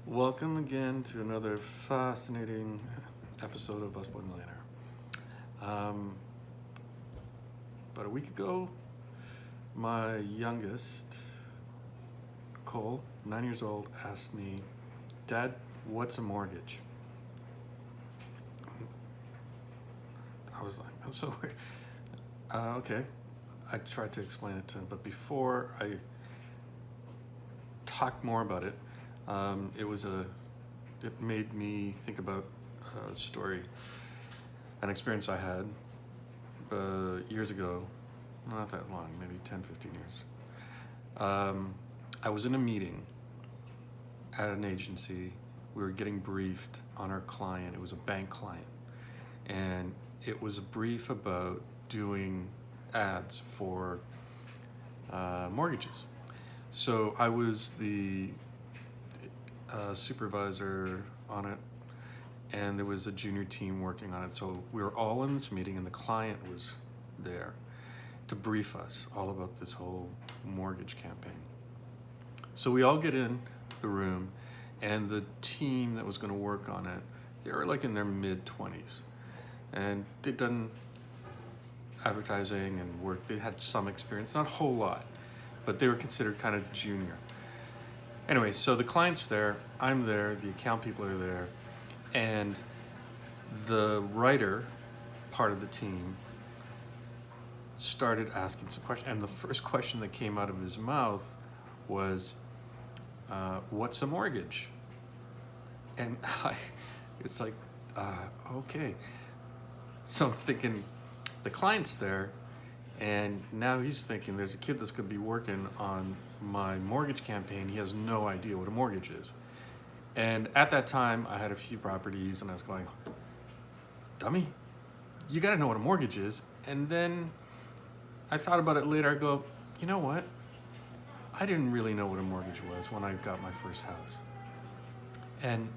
Welcome again to another fascinating episode of Busboy Millionaire. About a week ago, my youngest, Cole, 9 years old, asked me, "Dad, what's a mortgage?" I was like, "I'm so weird." Okay. I tried to explain it to him, but before I talked more about it, it made me think about a story, an experience I had years ago, not that long, maybe 10, 15 years. I was in a meeting at an agency. We were getting briefed on our client. It was a bank client. And it was a brief about doing ads for mortgages. So I was the supervisor on it, and there was a junior team working on it. So we were all in this meeting, and the client was there to brief us all about this whole mortgage campaign. So we all get in the room, and the team that was going to work on it, they were like in their mid-20s, and they'd done advertising and work. They had some experience, not a whole lot, but they were considered kind of junior. Anyway, so the client's there, I'm there, the account people are there, and the writer part of the team started asking some questions. And the first question that came out of his mouth was, "What's a mortgage?" And it's like, okay. So I'm thinking, the client's there, and now he's thinking there's a kid that's going to be working on my mortgage campaign. He has no idea what a mortgage is. And at that time, I had a few properties, and I was going, "Dummy, you got to know what a mortgage is." And then I thought about it later. I go, you know what? I didn't really know what a mortgage was when I got my first house. And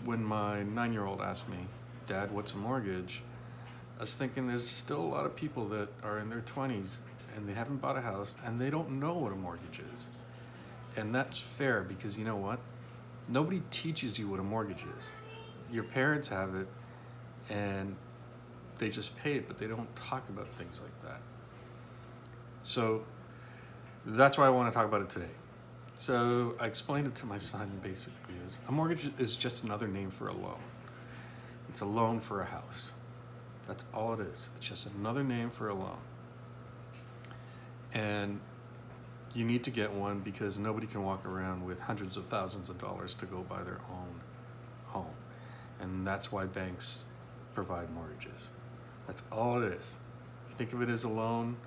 when my 9-year-old asked me, "Dad, what's a mortgage?" I was thinking there's still a lot of people that are in their 20s and they haven't bought a house and they don't know what a mortgage is. And that's fair, because you know what? Nobody teaches you what a mortgage is. Your parents have it and they just pay it, but they don't talk about things like that. So that's why I want to talk about it today. So I explained it to my son basically as a mortgage is just another name for a loan. It's a loan for a house. That's all it is. It's just another name for a loan. And you need to get one because nobody can walk around with hundreds of thousands of dollars to go buy their own home. And that's why banks provide mortgages. That's all it is. You think of it as a loan.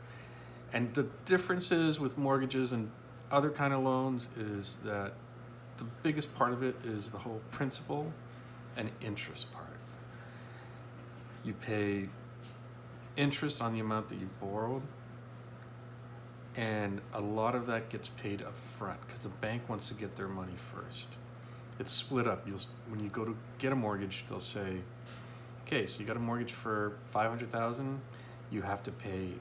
And the differences with mortgages and other kind of loans is that the biggest part of it is the whole principal and interest part. You pay interest on the amount that you borrowed, and a lot of that gets paid up front because the bank wants to get their money first. It's split up. When you go to get a mortgage, they'll say, "Okay, so you got a mortgage for $500,000. You have to pay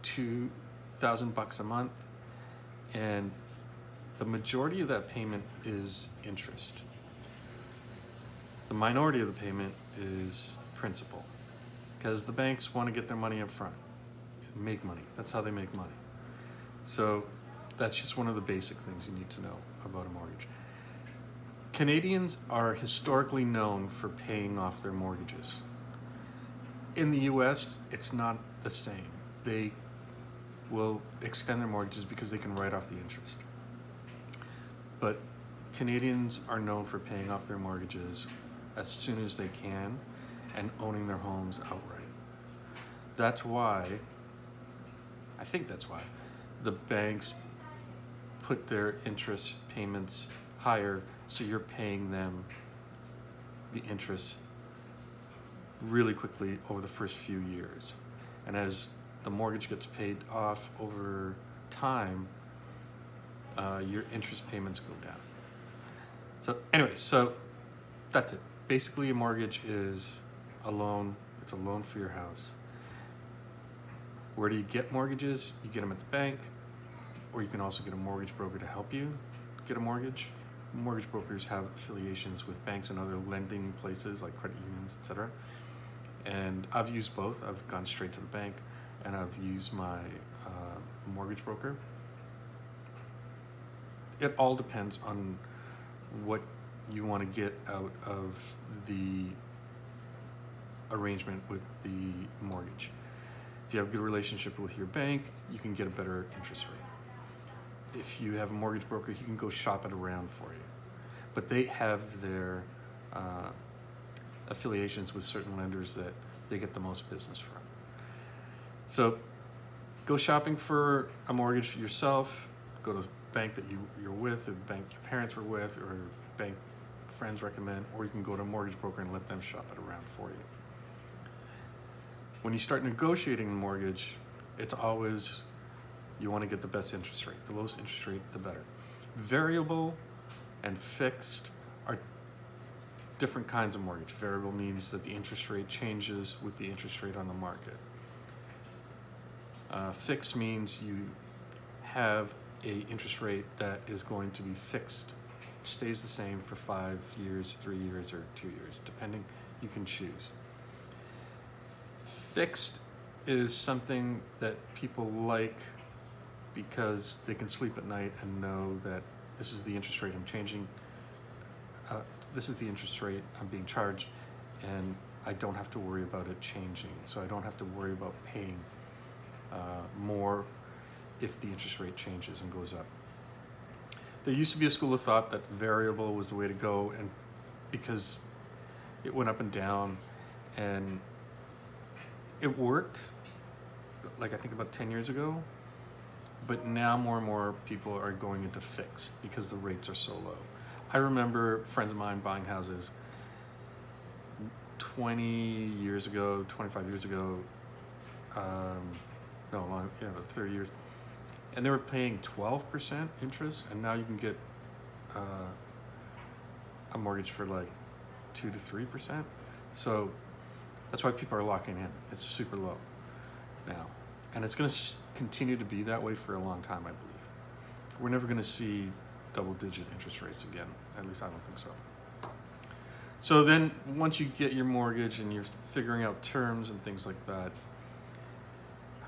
$2,000 a month," and the majority of that payment is interest. The minority of the payment is principal, because the banks want to get their money up front, make money. That's how they make money. So that's just one of the basic things you need to know about a mortgage. Canadians are historically known for paying off their mortgages. In the US, it's not the same. They will extend their mortgages because they can write off the interest. But Canadians are known for paying off their mortgages as soon as they can and owning their homes outright. That's why, I think that's why, the banks put their interest payments higher, so you're paying them the interest really quickly over the first few years. And as the mortgage gets paid off over time, your interest payments go down. So anyway, so that's it. Basically, a mortgage is a loan. It's a loan for your house. Where do you get mortgages? You get them at the bank, or you can also get a mortgage broker to help you get a mortgage. mortgage brokers have affiliations with banks and other lending places like credit unions, etc. And I've used both. I've gone straight to the bank, and I've used my mortgage broker. It all depends on what you want to get out of the arrangement with the mortgage. If you have a good relationship with your bank, you can get a better interest rate. If you have a mortgage broker, he can go shop it around for you. But they have their affiliations with certain lenders that they get the most business from. So go shopping for a mortgage yourself. Go to the bank that you're with, or the bank your parents were with, or bank friends recommend, or you can go to a mortgage broker and let them shop it around for you. When you start negotiating the mortgage, it's always, you want to get the best interest rate. The lowest interest rate, the better. Variable and fixed are different kinds of mortgage. Variable means that the interest rate changes with the interest rate on the market. Fixed means you have a interest rate that is going to be fixed. It stays the same for 5 years, 3 years, or 2 years, depending. You can choose. Fixed is something that people like because they can sleep at night and know that this is the interest rate I'm changing. This is the interest rate I'm being charged, and I don't have to worry about it changing. So I don't have to worry about paying more if the interest rate changes and goes up. There used to be a school of thought that variable was the way to go, and because it went up and down, and it worked, like I think about 10 years ago, but now more and more people are going into fixed because the rates are so low. I remember friends of mine buying houses 20 years ago, 25 years ago, 30 years, and they were paying 12% interest, and now you can get a mortgage for like 2 to 3%. So that's why people are locking in. It's super low now, and it's going to continue to be that way for a long time, I believe. We're never going to see double-digit interest rates again. At least I don't think so. So then once you get your mortgage and you're figuring out terms and things like that,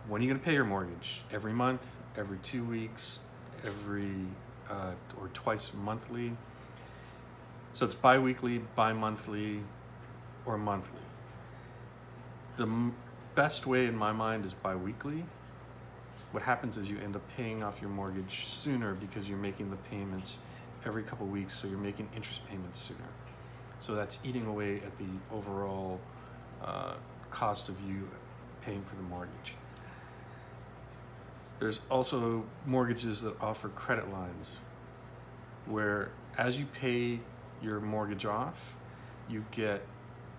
when are you going to pay your mortgage? Every month, every 2 weeks, or twice monthly? So it's bi-weekly, bi-monthly, or monthly. The best way in my mind is bi-weekly. What happens is you end up paying off your mortgage sooner because you're making the payments every couple of weeks, so you're making interest payments sooner. So that's eating away at the overall cost of you paying for the mortgage. There's also mortgages that offer credit lines where as you pay your mortgage off, you get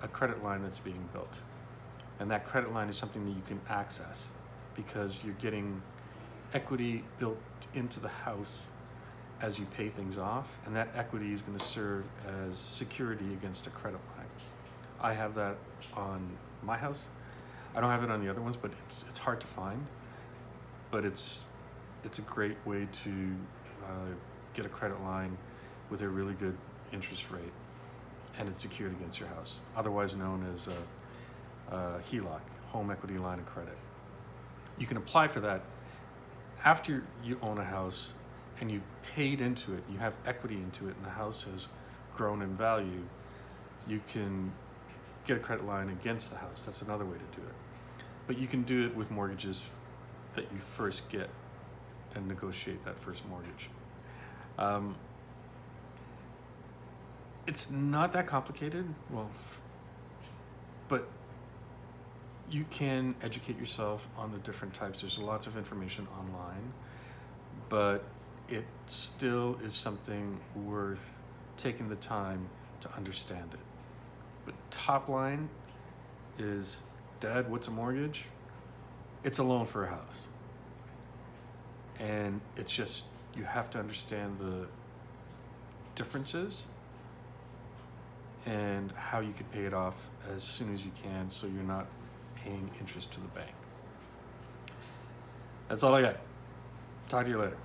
a credit line that's being built. And that credit line is something that you can access because you're getting equity built into the house as you pay things off, and that equity is going to serve as security against a credit line. I have that on my house. I don't have it on the other ones, but it's hard to find. But it's a great way to get a credit line with a really good interest rate, and it's secured against your house, otherwise known as a HELOC, home equity line of credit. You can apply for that after you own a house and you paid into it, you have equity into it, and the house has grown in value. You can get a credit line against the house. That's another way to do it. But you can do it with mortgages that you first get and negotiate that first mortgage. It's not that complicated, but you can educate yourself on the different types. There's lots of information online, but it still is something worth taking the time to understand it. But top line is, Dad, what's a mortgage? It's a loan for a house. And it's just, you have to understand the differences and how you could pay it off as soon as you can so you're not paying interest to the bank. That's all I got. Talk to you later.